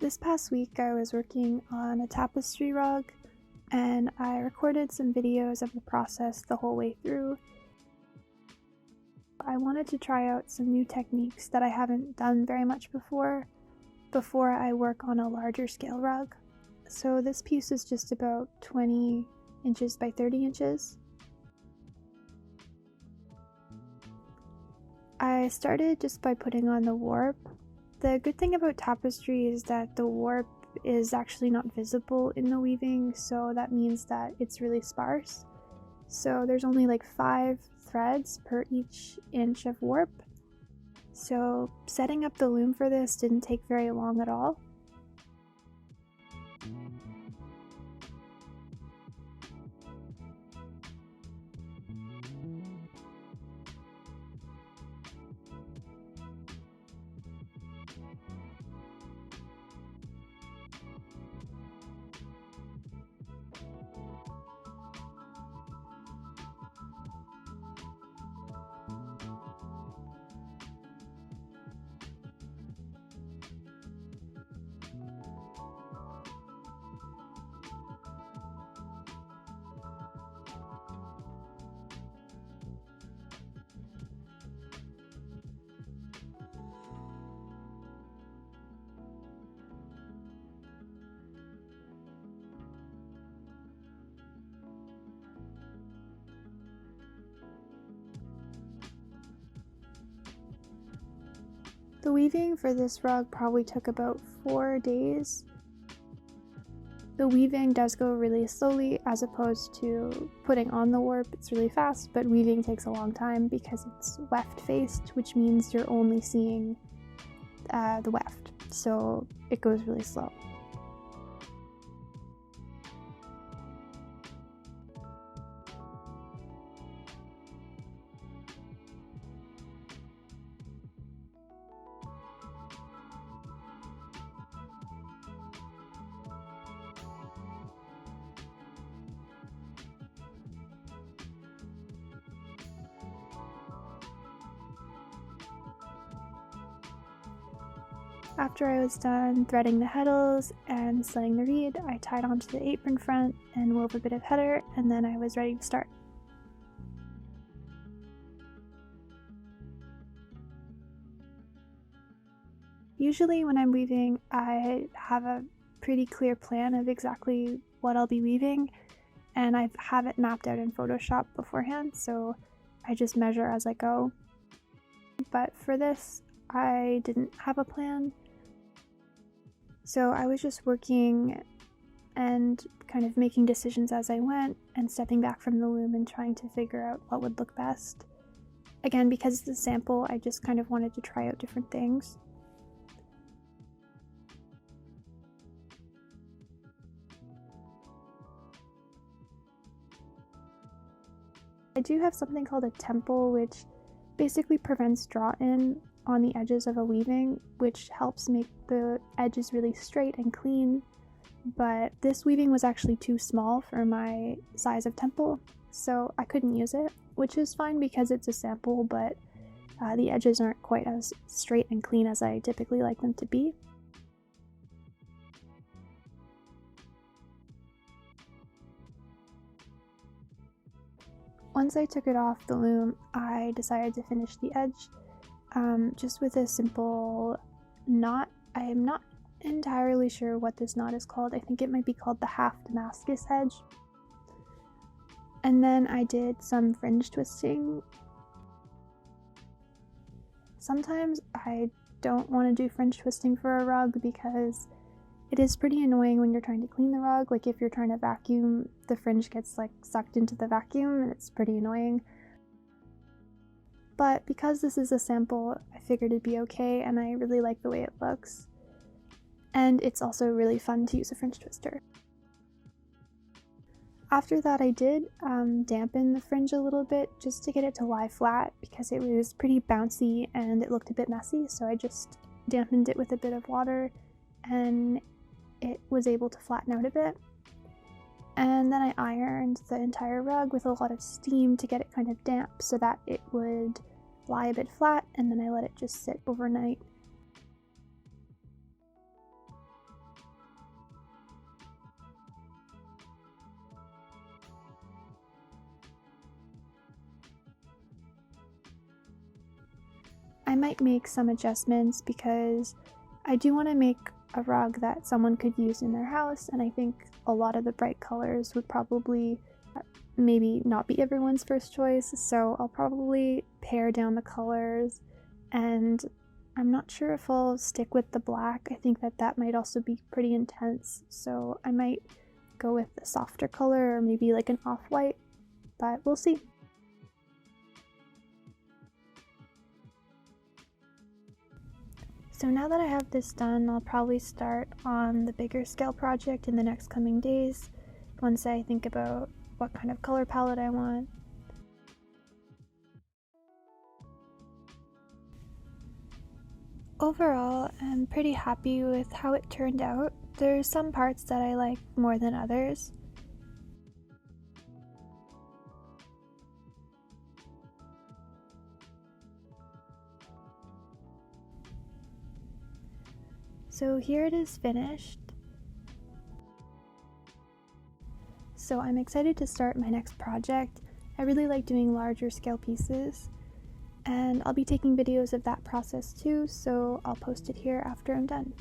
This past week I was working on a tapestry rug and I recorded some videos of the process the whole way through. I wanted to try out some new techniques that I haven't done very much before I work on a larger scale rug. So this piece is just about 20 inches by 30 inches. I started just by putting on the warp. The good thing about tapestry is that the warp is actually not visible in the weaving, so that means that it's really sparse. So there's only like 5 threads per each inch of warp. So setting up the loom for this didn't take very long at all. The weaving for this rug probably took about 4 days. The weaving does go really slowly as opposed to putting on the warp. It's really fast, but weaving takes a long time because it's weft faced, which means you're only seeing the weft, so it goes really slow. After I was done threading the heddles and slitting the reed, I tied onto the apron front and wove a bit of header, and then I was ready to start. Usually when I'm weaving, I have a pretty clear plan of exactly what I'll be weaving, and I have it mapped out in Photoshop beforehand, so I just measure as I go. But for this, I didn't have a plan. So I was just working and kind of making decisions as I went and stepping back from the loom and trying to figure out what would look best. Again, because it's a sample, I just kind of wanted to try out different things. I do have something called a temple, which basically prevents draw-in on the edges of a weaving, which helps make the edges really straight and clean, but this weaving was actually too small for my size of temple, so I couldn't use it, which is fine because it's a sample, but the edges aren't quite as straight and clean as I typically like them to be. Once I took it off the loom, I decided to finish the edge just with a simple knot. I am not entirely sure what this knot is called. I think it might be called the half Damascus edge. And then I did some fringe twisting. Sometimes I don't want to do fringe twisting for a rug because it is pretty annoying when you're trying to clean the rug. Like if you're trying to vacuum, the fringe gets like sucked into the vacuum and it's pretty annoying. But because this is a sample, I figured it'd be okay, and I really like the way it looks. And it's also really fun to use a fringe twister. After that I did dampen the fringe a little bit just to get it to lie flat because it was pretty bouncy and it looked a bit messy, so I just dampened it with a bit of water and it was able to flatten out a bit. And then I ironed the entire rug with a lot of steam to get it kind of damp so that it would lie a bit flat, and then I let it just sit overnight. might make some adjustments because I do want to make a rug that someone could use in their house, and I think a lot of the bright colors would probably maybe not be everyone's first choice, so I'll probably pare down the colors, and I'm not sure if I'll stick with the black. I think that might also be pretty intense, so I might go with a softer color or maybe like an off-white, but we'll see. So now that I have this done, I'll probably start on the bigger scale project in the next coming days, once I think about what kind of color palette I want. Overall, I'm pretty happy with how it turned out. There's some parts that I like more than others. So here it is finished. So I'm excited to start my next project. I really like doing larger scale pieces, and I'll be taking videos of that process too, so I'll post it here after I'm done.